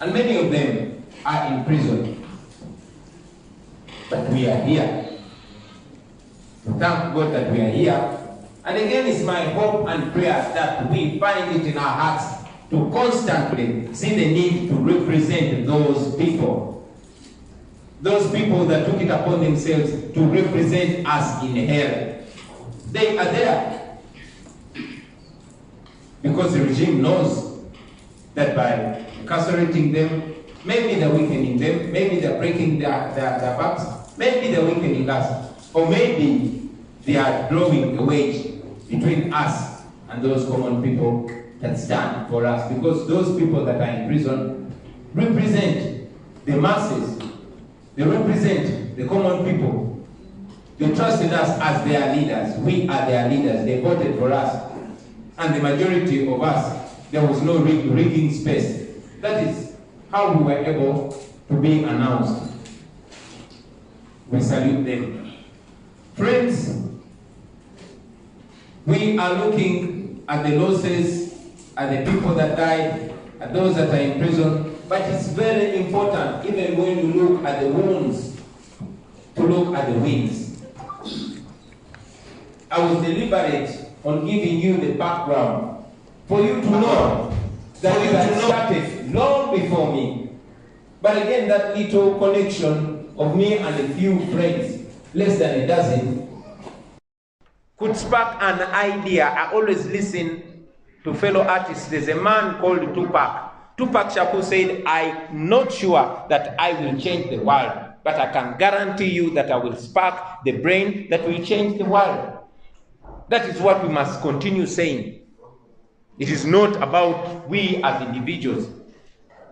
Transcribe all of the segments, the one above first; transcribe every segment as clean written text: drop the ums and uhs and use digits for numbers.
And many of them are in prison. But we are here. So thank God that we are here. And again, it's my hope and prayer that we find it in our hearts to constantly see the need to represent those people. Those people that took it upon themselves to represent us in hell. They are there. Because the regime knows that by incarcerating them, maybe they're weakening them, maybe they're breaking their backs, maybe they're weakening us, or maybe they are drawing a wedge between us and those common people that stand for us. Because those people that are in prison represent the masses, they represent the common people. They trusted us as their leaders. We are their leaders. They voted for us. And the majority of us, there was no rigging space. That is how we were able to be announced. We salute them. Friends, we are looking at the losses, at the people that died, at those that are in prison, but it's very important, even when you look at the wounds, to look at the wins. I was deliberate on giving you the background for you to know that you had started long before me. But again, that little connection of me and a few friends, less than a dozen, could spark an idea. I always listen to fellow artists. There's a man called Tupac. Tupac Shakur said, I'm not sure that I will change the world, but I can guarantee you that I will spark the brain that will change the world. That is what we must continue saying. It is not about we as individuals,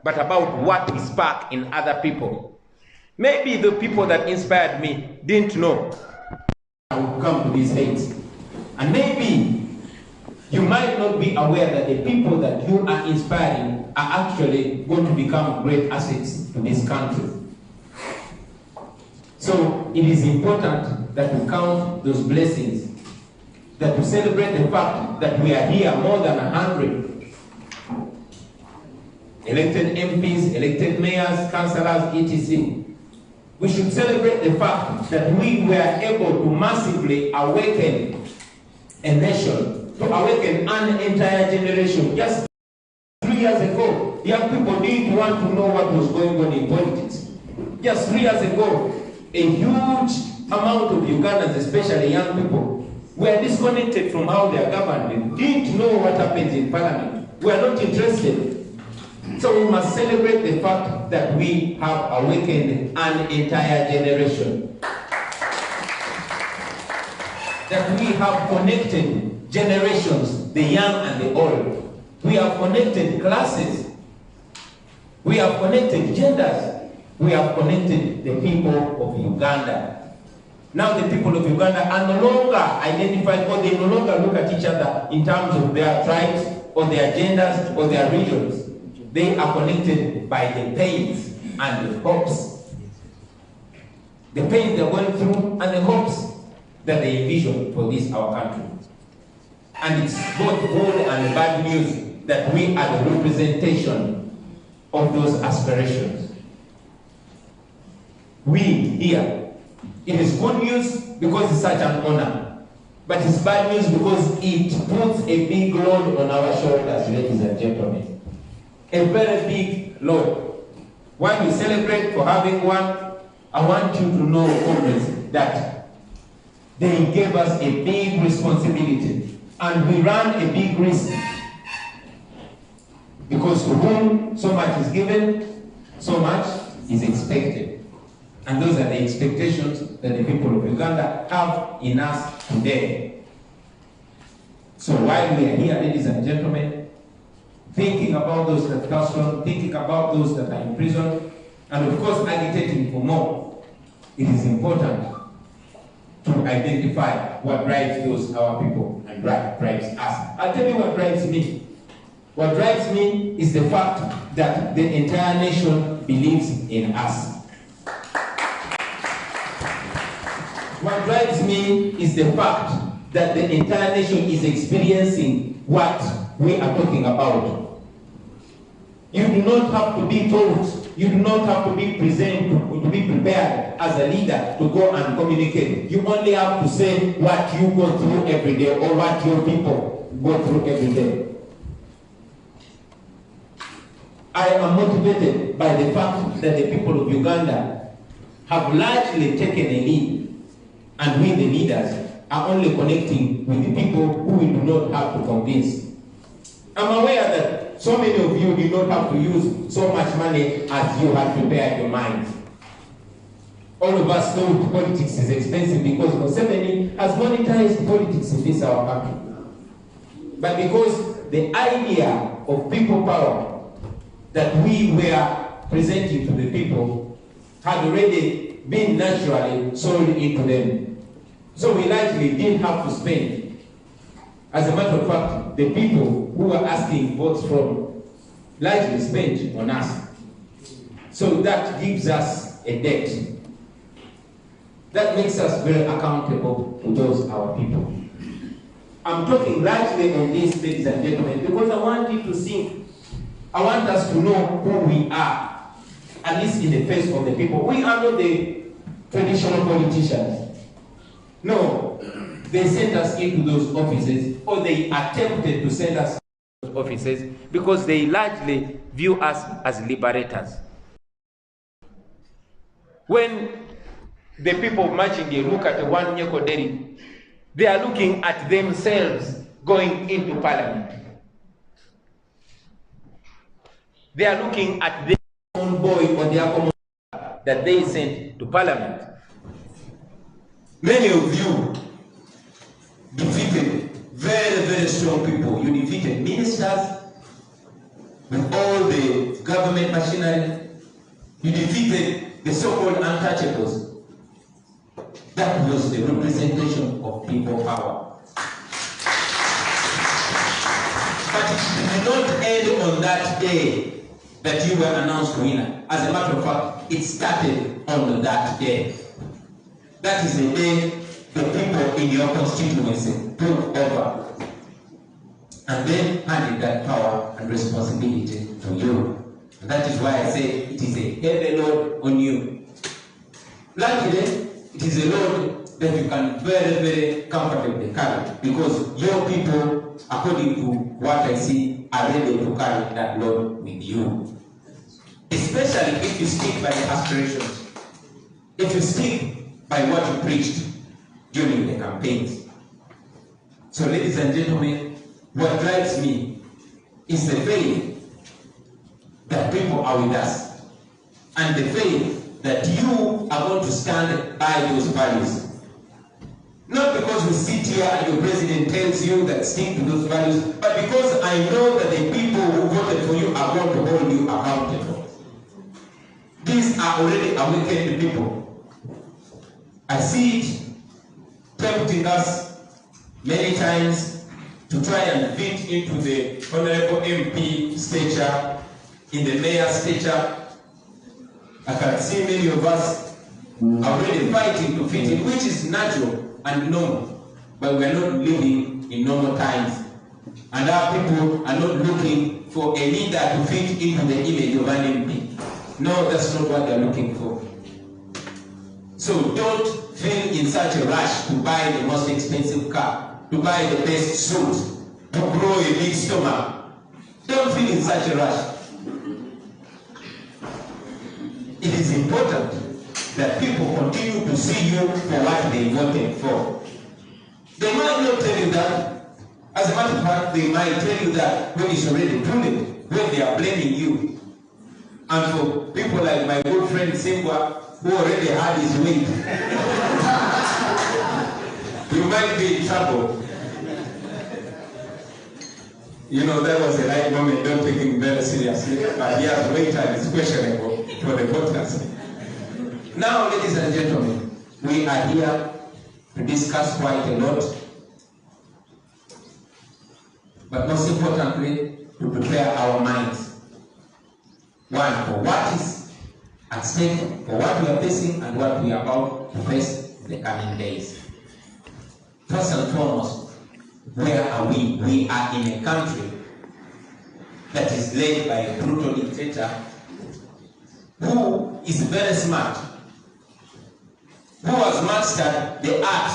but about what we spark in other people. Maybe the people that inspired me didn't know I would come to these heights. And maybe you might not be aware that the people that you are inspiring are actually going to become great assets to this country. So it is important that we count those blessings, that we celebrate the fact that we are here more than 100. Elected MPs, elected mayors, councillors, etc. We should celebrate the fact that we were able to massively awaken a nation, to awaken an entire generation. Just 3 years ago, young people didn't want to know what was going on in politics. Just 3 years ago, a huge amount of Ugandans, especially young people, were disconnected from how they are governed. They didn't know what happens in parliament. We are not interested. So we must celebrate the fact that we have awakened an entire generation. That we have connected generations, the young and the old. We have connected classes. We have connected genders. We have connected the people of Uganda. Now the people of Uganda are no longer identified, or they no longer look at each other in terms of their tribes or their genders or their regions. They are connected by the pains and the hopes. The pains they're going through and the hopes that they envision for this, our country. And it's both good and bad news that we are the representation of those aspirations. We here, it is good news because it's such an honor. But it's bad news because it puts a big load on our shoulders, ladies and gentlemen. A very big load. While we celebrate for having one, I want you to know, comrades, that they gave us a big responsibility and we ran a big risk. Because to whom so much is given, so much is expected. And those are the expectations that the people of Uganda have in us today. So while we are here, ladies and gentlemen, thinking about those that pass on, thinking about those that are in prison, and of course agitating for more, it is important to identify what drives those our people and drives us. I'll tell you what drives me. What drives me is the fact that the entire nation believes in us. What drives me is the fact that the entire nation is experiencing what we are talking about. You do not have to be taught. You do not have to be prepared as a leader to go and communicate. You only have to say what you go through every day or what your people go through every day. I am motivated by the fact that the people of Uganda have largely taken a lead, and we, the leaders, are only connecting with the people who we do not have to convince. I'm aware that so many of you did not have to use so much money as you had prepared your minds. All of us know politics is expensive because Museveni has monetized politics in this our country. But because the idea of people power that we were presenting to the people had already been naturally sold into them. So we largely didn't have to spend. As a matter of fact, the people who were asking votes from largely spent on us. So that gives us a debt. That makes us very accountable to those our people. I'm talking largely on this, ladies and gentlemen, because I want you to think. I want us to know who we are, at least in the face of the people. We are not the traditional politicians. No, they sent us into those offices, or they attempted to send us into those offices because they largely view us as liberators. When the people of Machinge look at the one Nyeko Deri, they are looking at themselves going into parliament. They are looking at their own boy or their common that they sent to parliament. Many of you defeated very, very strong people. You defeated ministers with all the government machinery. You defeated the so-called untouchables. That was the representation of people power. But it did not end on that day that you were announced winner. As a matter of fact, it started on that day. That is the day the people in your constituency took over and then handed that power and responsibility to you. And that is why I say it is a heavy load on you. Luckily, it is a load that you can very, very comfortably carry because your people, according to what I see, are ready to carry that load with you. Especially if you stick by the aspirations. If you stick by what you preached during the campaigns. So ladies and gentlemen, what drives me is the faith that people are with us and the faith that you are going to stand by those values. Not because we sit here and your president tells you that stick to those values, but because I know that the people who voted for you are going to hold you accountable. These are already awakened people. I see it tempting us many times to try and fit into the honorable MP stature, in the mayor stature. I can see many of us already fighting to fit in, which is natural and normal, but we are not living in normal times. And our people are not looking for a leader to fit into the image of an MP. No, that's not what they're looking for. So don't feel in such a rush to buy the most expensive car, to buy the best suit, to grow a big stomach. Don't feel in such a rush. It is important that people continue to see you for what they voted for. They might not tell you that. As a matter of fact, they might tell you that when it's already too late, when they are blaming you. And for people like my good friend Simbwa, who already had his weight, you might be in trouble. You know, that was the right moment, don't take him very seriously, but he has weight and it's questionable for the voters. Now, ladies and gentlemen, we are here to discuss quite a lot, but most importantly, to prepare our minds. One, for what is at stake, for what we are facing and what we are about to face in the coming days. First and foremost, where are we? We are in a country that is led by a brutal dictator who is very smart, who has mastered the art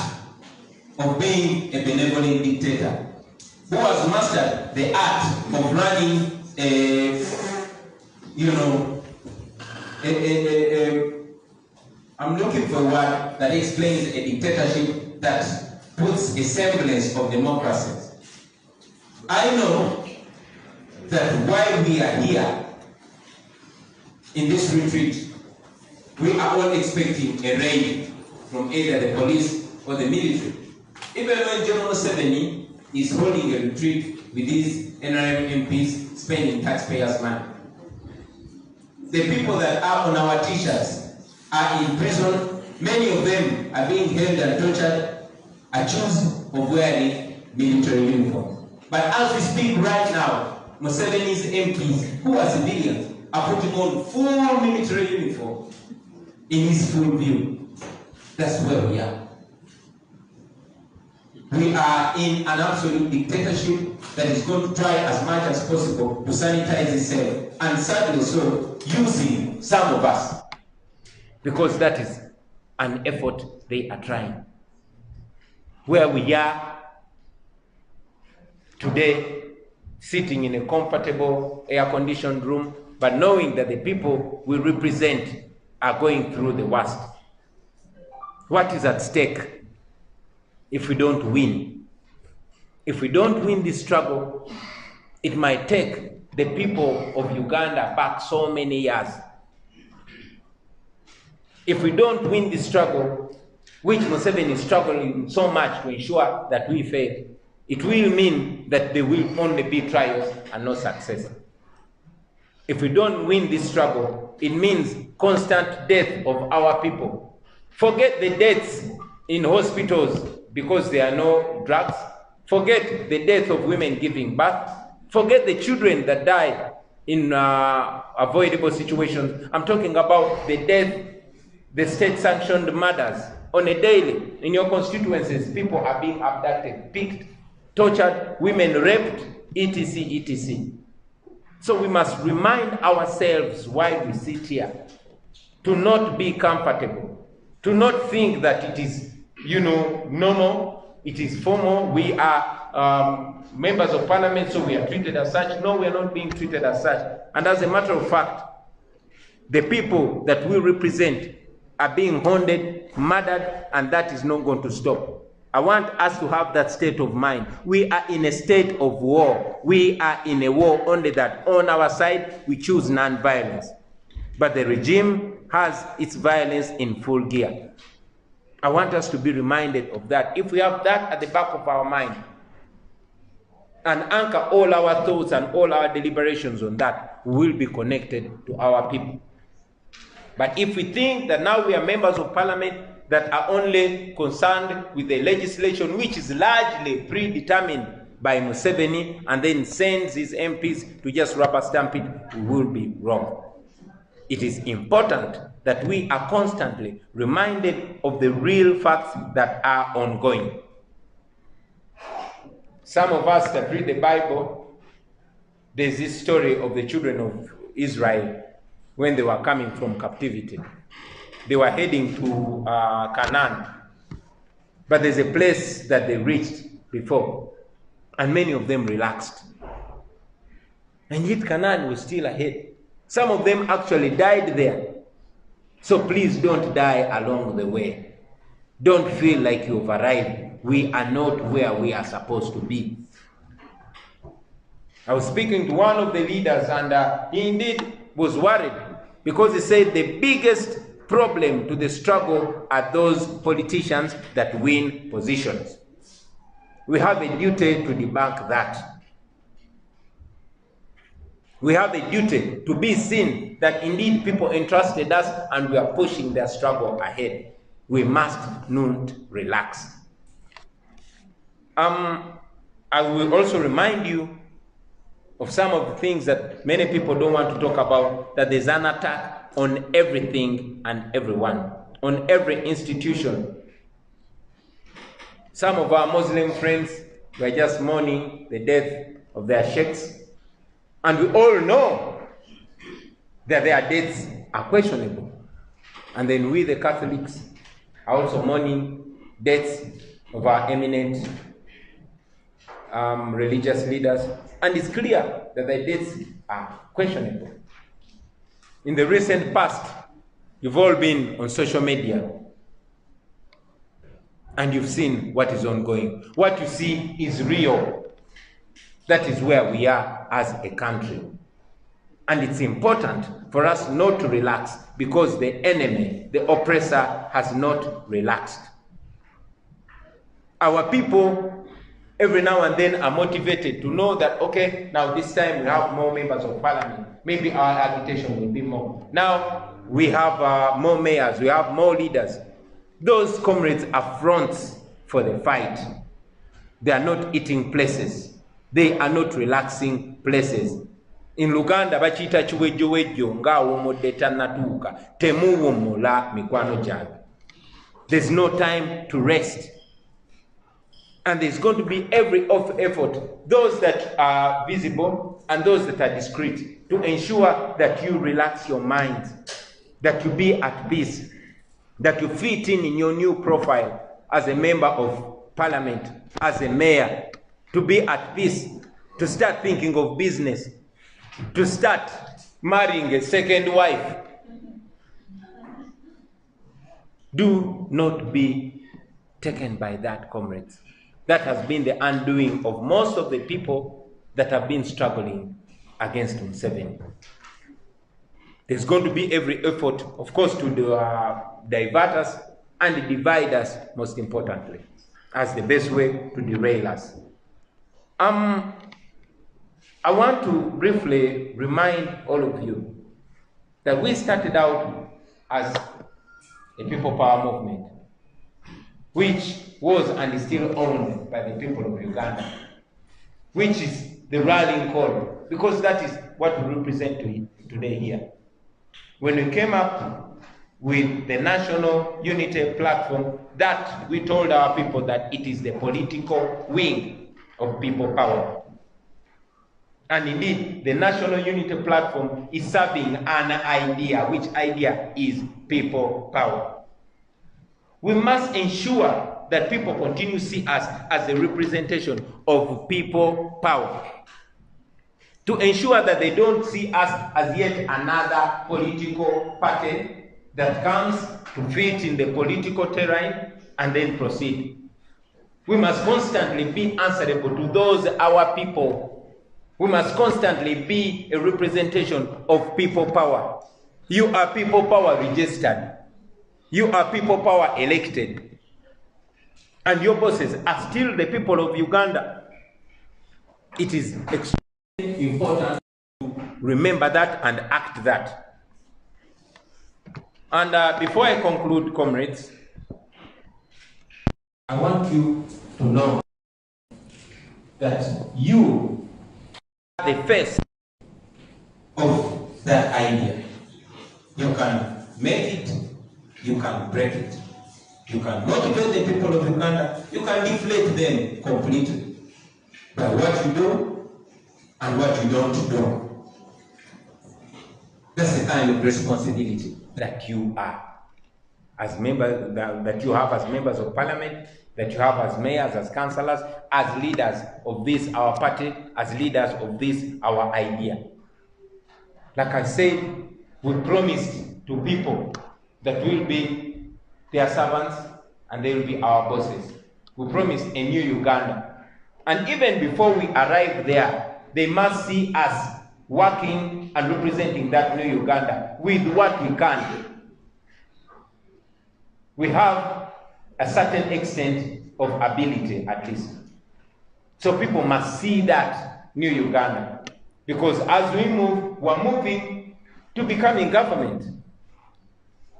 of being a benevolent dictator, who has mastered the art of running I'm looking for a word that explains a dictatorship that puts a semblance of democracy. I know that while we are here in this retreat, we are all expecting a raid from either the police or the military. Even when General Museveni is holding a retreat with these NRM MPs spending taxpayers' money, the people that are on our t-shirts are in prison. Many of them are being held and tortured, accused of wearing military uniform. But as we speak right now, Museveni's MPs, who are civilians, are putting on full military uniform in his full view. That's where we are. We are in an absolute dictatorship that is going to try as much as possible to sanitize itself, and sadly so, using some of us, because that is an effort they are trying. Where we are today, sitting in a comfortable air-conditioned room, but knowing that the people we represent are going through the worst. What is at stake if we don't win? If we don't win this struggle, it might take the people of Uganda back so many years. If we don't win this struggle, which Museveni is struggling so much to ensure that we fail, it will mean that there will only be trials and no success. If we don't win this struggle, it means constant death of our people. Forget the deaths in hospitals because there are no drugs. Forget the death of women giving birth. Forget the children that die in avoidable situations. I'm talking about the death, the state-sanctioned murders on a daily. In your constituencies, people are being abducted, picked, tortured, women raped, etc., etc. So we must remind ourselves while we sit here to not be comfortable, to not think that it is, normal, it is formal. We are members of parliament, so we are treated as such. No, we are not being treated as such. And as a matter of fact, the people that we represent are being haunted, murdered, and that is not going to stop. I want us to have that state of mind. We are in a state of war. We are in a war, only that on our side, we choose non-violence. But the regime has its violence in full gear. I want us to be reminded of that. If we have that at the back of our mind and anchor all our thoughts and all our deliberations on that, we will be connected to our people. But if we think that now we are members of parliament that are only concerned with the legislation, which is largely predetermined by Museveni, and then sends his MPs to just rubber stamp it, we will be wrong. It is important that we are constantly reminded of the real facts that are ongoing. Some of us that read the Bible, there's this story of the children of Israel when they were coming from captivity. They were heading to Canaan, but there's a place that they reached before, and many of them relaxed. And yet Canaan was still ahead. Some of them actually died there. So please don't die along the way. Don't feel like you've arrived. We are not where we are supposed to be. I was speaking to one of the leaders, and he indeed was worried, because he said the biggest problem to the struggle are those politicians that win positions. We have a duty to debunk that. We have a duty to be seen that indeed people entrusted us and we are pushing their struggle ahead. We must not relax. I will also remind you of some of the things that many people don't want to talk about, that there's an attack on everything and everyone, on every institution. Some of our Muslim friends were just mourning the death of their sheikhs. And we all know that their deaths are questionable. And then we, the Catholics, are also mourning deaths of our eminent religious leaders. And it's clear that their deaths are questionable. In the recent past, you've all been on social media and you've seen what is ongoing. What you see is real. That is where we are as a country. And it's important for us not to relax because the enemy, the oppressor, has not relaxed. Our people, every now and then, are motivated to know that, okay, now this time we have more members of parliament. Maybe our agitation will be more. Now we have more mayors, we have more leaders. Those comrades are fronts for the fight. They are not eating places. They are not relaxing places. In Uganda, bachita chiwejo ngawo modeta natuka temuwumula mikwano jange. There's no time to rest. And there's going to be every effort, those that are visible and those that are discreet, to ensure that you relax your mind, that you be at peace, that you fit in your new profile as a member of parliament, as a mayor, to be at peace, to start thinking of business, to start marrying a second wife. Do not be taken by that, comrades. That has been the undoing of most of the people that have been struggling against Museveni. There's going to be every effort, of course, to divert us and divide us, most importantly, as the best way to derail us. I want to briefly remind all of you that we started out as a people power movement, which was and is still owned by the people of Uganda, which is the rallying call, because that is what we represent today here. When we came up with the National Unity Platform, that we told our people that it is the political wing of people power. And indeed, the National Unity Platform is serving an idea, which idea is people power. We must ensure that people continue to see us as a representation of people power. To ensure that they don't see us as yet another political party that comes to fit in the political terrain and then proceed. We must constantly be answerable to those our people. We must constantly be a representation of people power. You are people power registered. You are people power elected. And your bosses are still the people of Uganda. It is extremely important to remember that and act that. And before I conclude, comrades, I want you to know that you are the face of that idea. You can make it, you can break it. You can motivate the people of Uganda, you can deflate them completely by what you do and what you don't do. That's the kind of responsibility that you are as members, that you have as members of parliament, that you have as mayors, as councillors, as leaders of this, our party, as leaders of this, our idea. Like I said, we promised to people that we'll be their servants and they will be our bosses. We promised a new Uganda. And even before we arrive there, they must see us working and representing that new Uganda with what we can do. We have a certain extent of ability, at least. So people must see that new Uganda. Because as we move, we're moving to becoming government.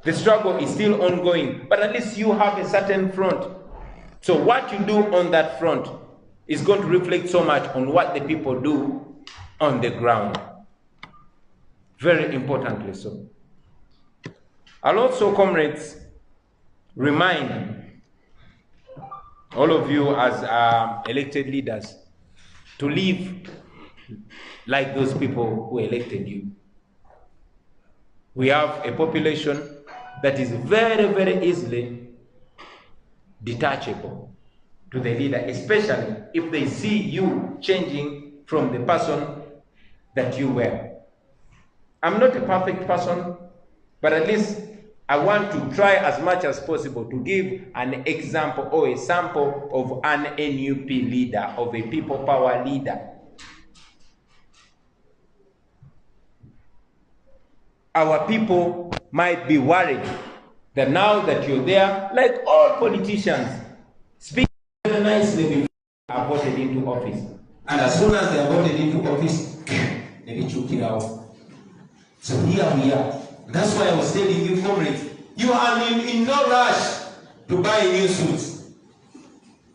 The struggle is still ongoing, but at least you have a certain front. So what you do on that front is going to reflect so much on what the people do on the ground. Very importantly so. I'll also, comrades, remind all of you as elected leaders to live like those people who elected you. We have a population that is very, very easily detachable to the leader, especially if they see you changing from the person that you were. I'm not a perfect person, but at least I want to try as much as possible to give an example or a sample of an NUP leader, of a people power leader. Our people might be worried that now that you're there, like all politicians, speak very nicely before they are voted into office. And as soon as they are voted into office, they will choke it out. So here we are. That's why I was telling you, comrades, you are in no rush to buy a new suit.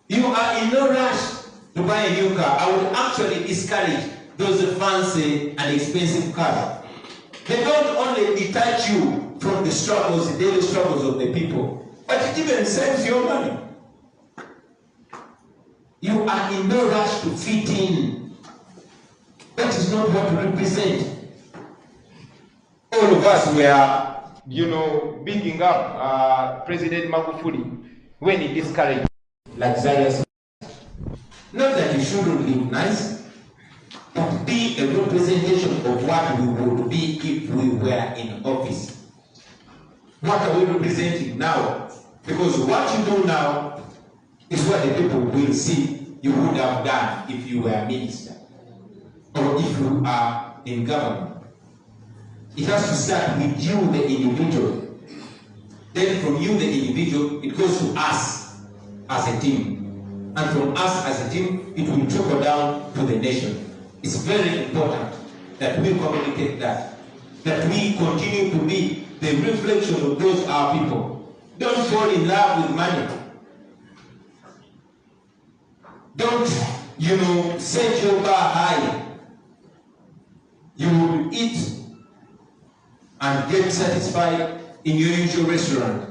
You are in no rush to buy a new car. I would actually discourage those fancy and expensive cars. They don't only detach you from the struggles, the daily struggles of the people, but it even saves your money. You are in no rush to fit in. That is not what we represent. All of us were, bigging up President Magufuli when he discouraged luxurious. Not that you shouldn't live nice, but be a representation of what we would be if we were in office. What are we representing now? Because what you do now is what the people will see you would have done if you were a minister or if you are in government. It has to start with you, the individual. Then from you, the individual, it goes to us as a team. And from us as a team, it will trickle down to the nation. It's very important that we communicate that we continue to be the reflection of those our people. Don't fall in love with money. Don't, set your bar high. You will eat and get satisfied in your usual restaurant.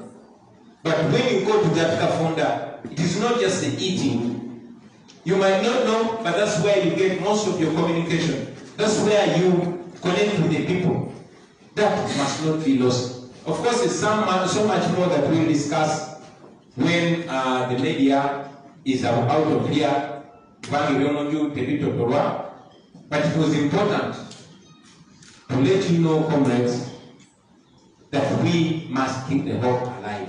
But when you go to that kafunda, it is not just the eating. You might not know, but that's where you get most of your communication. That's where you connect with the people. That must not be lost. Of course, there's so much more that we'll discuss when the media is out of here. But it was important to let you know, comrades, that we must keep the hope alive.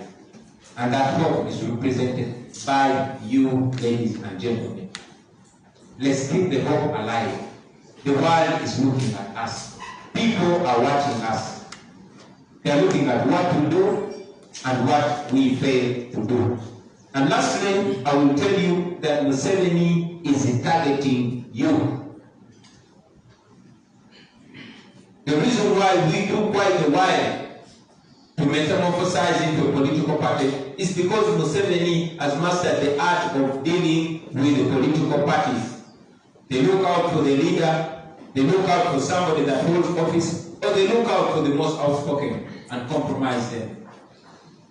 And that hope is represented by you, ladies and gentlemen. Let's keep the hope alive. The world is looking at us. People are watching us. They are looking at what we do and what we fail to do. And lastly, I will tell you that Museveni is targeting you. The reason why we took quite a while to metamorphosize into a political party is because Museveni has mastered the art of dealing with the political parties. They look out for the leader, they look out for somebody that holds office, or they look out for the most outspoken and compromise them.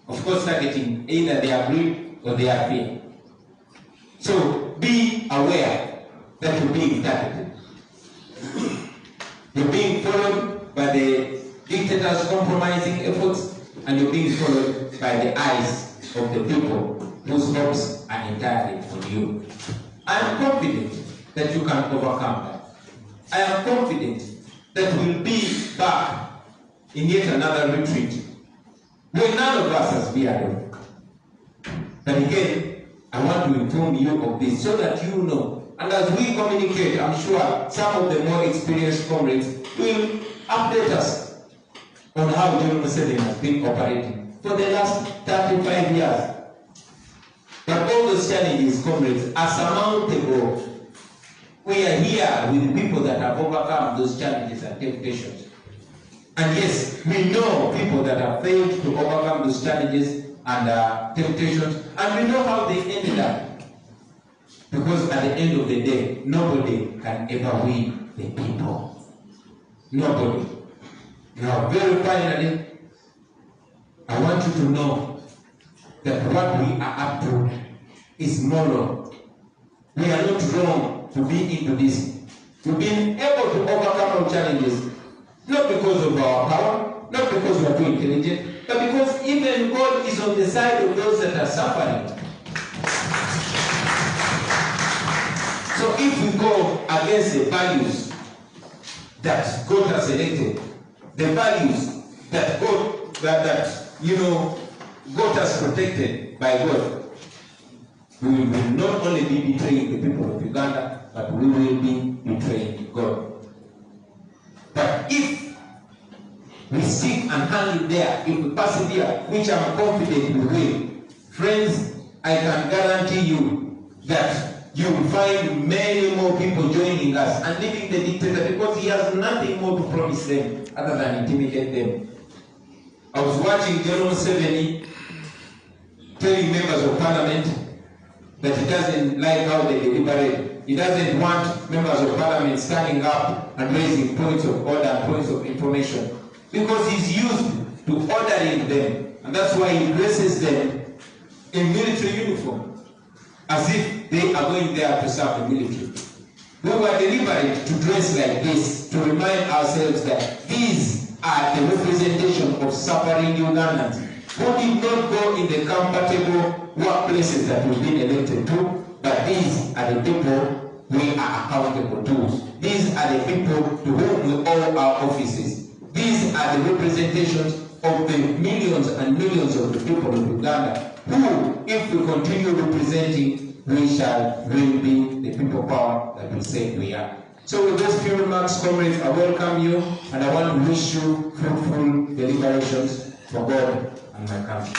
Of course, targeting either their greed or their fear. So be aware that you're being targeted. You're being followed by the dictators' compromising efforts, and you're being followed by the eyes of the people whose hopes are entirely on you. I am confident that you can overcome that. I am confident that we'll be back in yet another retreat where none of us has been alone. But again, I want to inform you of this so that you know. And as we communicate, I'm sure some of the more experienced comrades will update us on how General Museveni has been operating for the last 35 years. But all those challenges, comrades, are surmountable. We are here with the people that have overcome those challenges and temptations. And yes, we know people that have failed to overcome those challenges and temptations, and we know how they ended up. Because at the end of the day, nobody can ever win the people. Nobody. Now, very finally, I want you to know that what we are up to is moral. We are not wrong to be into this. We've been able to overcome our challenges, not because of our power, not because we are too intelligent, but because even God is on the side of those that are suffering. So if we go against the values that God has elected, the values that God has protected by God, we will not only be betraying the people of Uganda, but we will be betraying God. But if we stick and hang in there, if we persevere, which I'm confident we will, friends, I can guarantee you that you will find many more people joining us and leaving the dictator, because he has nothing more to promise them other than intimidate them. I was watching General Museveni telling members of parliament that he doesn't like how they deliberate. He doesn't want members of parliament standing up and raising points of order and points of information, because he's used to ordering them, and that's why he dresses them in military uniform, as if they are going there to serve the military. We were deliberate to dress like this, to remind ourselves that these are the representation of suffering Ugandans who did not go in the comfortable workplaces that we've been elected to, but these are the people we are accountable to. These are the people to whom we owe our offices. These are the representations of the millions and millions of the people of Uganda, who, if we continue representing, we shall really be the people power that we say we are. So with those few remarks, comrades, I welcome you, and I want to wish you fruitful deliberations for God and my country.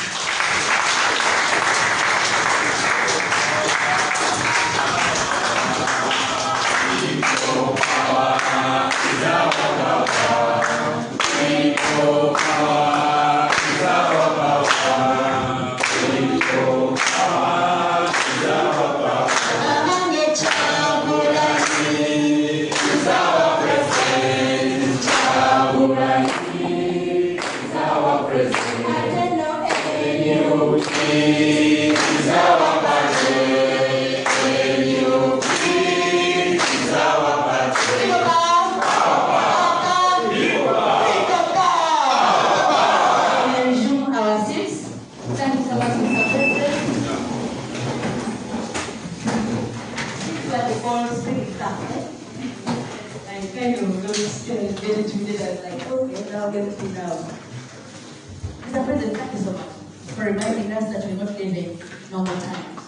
Mr. President, thank you so much for reminding us that we're not living normal times,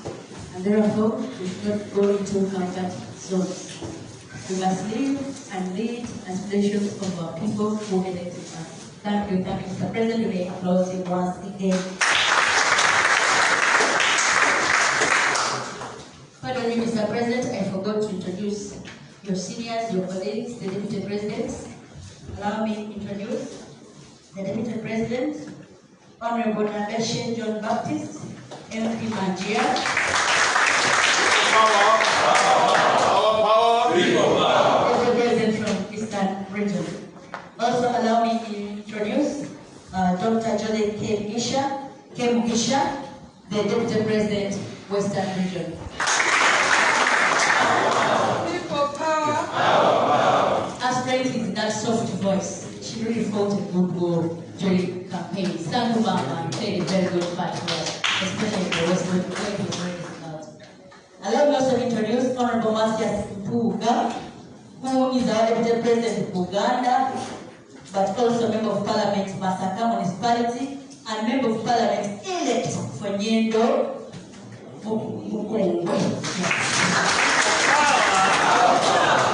and therefore we should not go into comfort zones. We must live and lead aspirations of our people who elected us. Thank you, Mr. President. We may applaud you once again. Pardon me, Mr. President, I forgot to introduce your seniors, your colleagues, the Deputy Presidents. Allow me to introduce the Deputy President, Honorable Nabeshe John Baptist, MP Manjia. Deputy President from Eastern Region. Also allow me to introduce Dr. Jolene K. Mugisha, the Deputy President, Western Region. People power. Aspirant is that soft voice. She really fought a good war during campaign. Thank you, Mama, and played a very good fight for us, especially in the Western region. Allow me also to introduce Honorable Masias Mpuuga, who is our Deputy President of Uganda, but also Member of Parliament, Masaka Municipality, and Member of Parliament elect for Nyendo, Muwonge.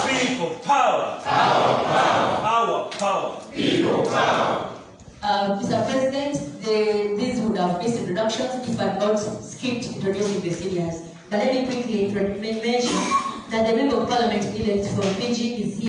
People power. Power. People power. Mr. President, these would have missed introductions if I had not skipped introducing the seniors. But let me quickly mention that the Member of Parliament elect for Fiji is here.